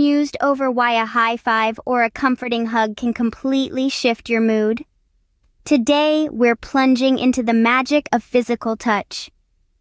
mused over why a high five or a comforting hug can completely shift your mood? Today, we're plunging into the magic of physical touch.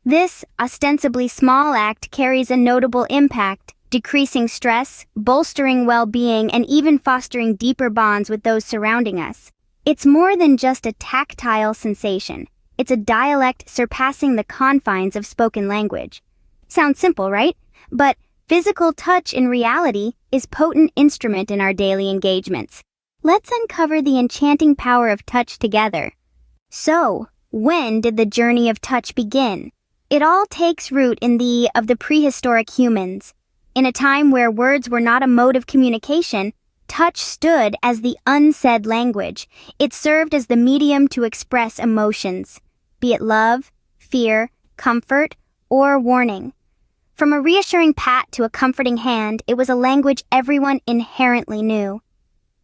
This ostensibly small act carries a notable impact, decreasing stress, bolstering well-being, and even fostering deeper bonds with those surrounding us. It's more than just a tactile sensation. It's a dialect surpassing the confines of spoken language. Sounds simple, right? But physical touch in reality is a potent instrument in our daily engagements. Let's uncover the enchanting power of touch together. So, when did the journey of touch begin? It all takes root in the prehistoric humans. In a time where words were not a mode of communication, touch stood as the unsaid language. It served as the medium to express emotions, be it love, fear, comfort, or warning. From a reassuring pat to a comforting hand, it was a language everyone inherently knew.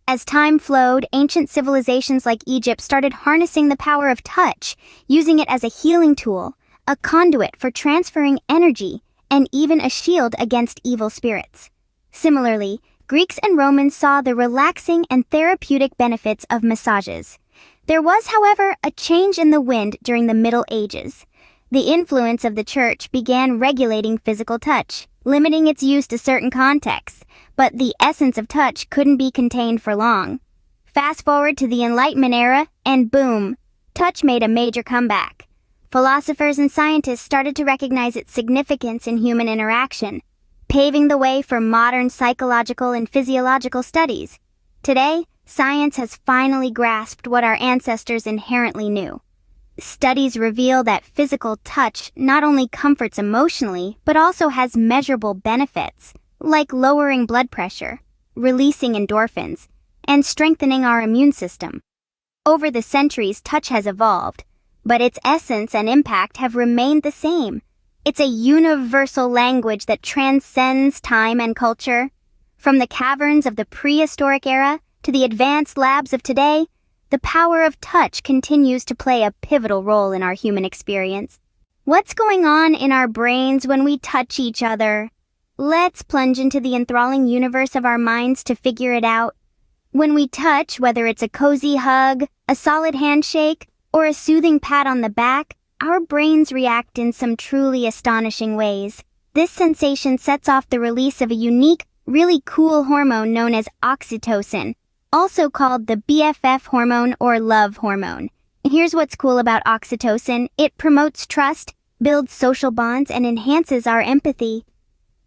As time flowed, ancient civilizations like Egypt started harnessing the power of touch, using it as a healing tool, a conduit for transferring energy, and even a shield against evil spirits. Similarly, Greeks and Romans saw the relaxing and therapeutic benefits of massages. There was, however, a change in the wind during the Middle Ages. The influence of the church began regulating physical touch, limiting its use to certain contexts, but the essence of touch couldn't be contained for long. Fast forward to the Enlightenment era, and boom, touch made a major comeback. Philosophers and scientists started to recognize its significance in human interaction, paving the way for modern psychological and physiological studies. Today, science has finally grasped what our ancestors inherently knew. Studies reveal that physical touch not only comforts emotionally, but also has measurable benefits, like lowering blood pressure, releasing endorphins, and strengthening our immune system. Over the centuries, touch has evolved, but its essence and impact have remained the same. It's a universal language that transcends time and culture. From the caverns of the prehistoric era to the advanced labs of today, the power of touch continues to play a pivotal role in our human experience. What's going on in our brains when we touch each other? Let's plunge into the enthralling universe of our minds to figure it out. When we touch, whether it's a cozy hug, a solid handshake, or a soothing pat on the back, our brains react in some truly astonishing ways. This sensation sets off the release of a unique, really cool hormone known as oxytocin, also called the BFF hormone or love hormone. Here's what's cool about oxytocin. It promotes trust, builds social bonds, and enhances our empathy.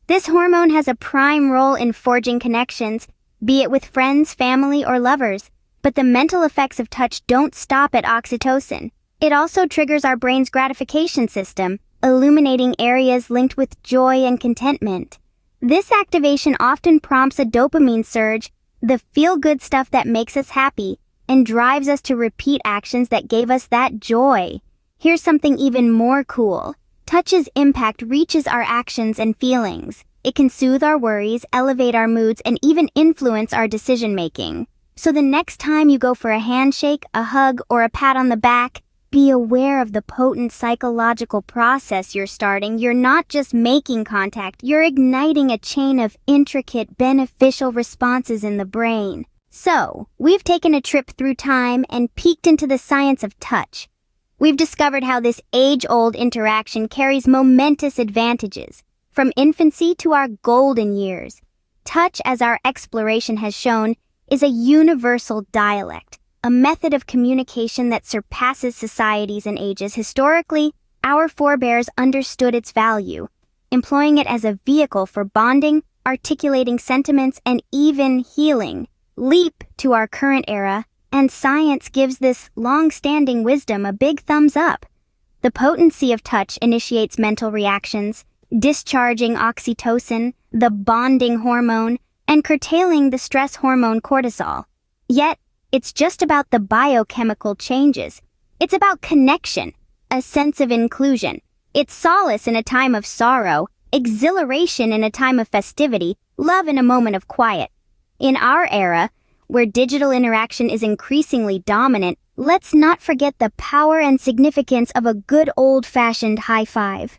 This hormone has a prime role in forging connections, be it with friends, family, or lovers. But the mental effects of touch don't stop at oxytocin. It also triggers our brain's gratification system, illuminating areas linked with joy and contentment. This activation often prompts a dopamine surge, the feel-good stuff that makes us happy, and drives us to repeat actions that gave us that joy. Here's something even more cool. Touch's impact reaches our actions and feelings. It can soothe our worries, elevate our moods, and even influence our decision-making. So the next time you go for a handshake, a hug, or a pat on the back, be aware of the potent psychological process you're starting. You're not just making contact, you're igniting a chain of intricate, beneficial responses in the brain. So, we've taken a trip through time and peeked into the science of touch. We've discovered how this age-old interaction carries momentous advantages, from infancy to our golden years. Touch, as our exploration has shown, is a universal dialect, a method of communication that surpasses societies and ages. Historically, our forebears understood its value, employing it as a vehicle for bonding, articulating sentiments, and even healing. Leap to our current era, and science gives this long-standing wisdom a big thumbs up. The potency of touch initiates mental reactions, discharging oxytocin, the bonding hormone, and curtailing the stress hormone cortisol. Yet, it's just about the biochemical changes. It's about connection, a sense of inclusion. It's solace in a time of sorrow, exhilaration in a time of festivity, love in a moment of quiet. In our era, where digital interaction is increasingly dominant, let's not forget the power and significance of a good old-fashioned high five.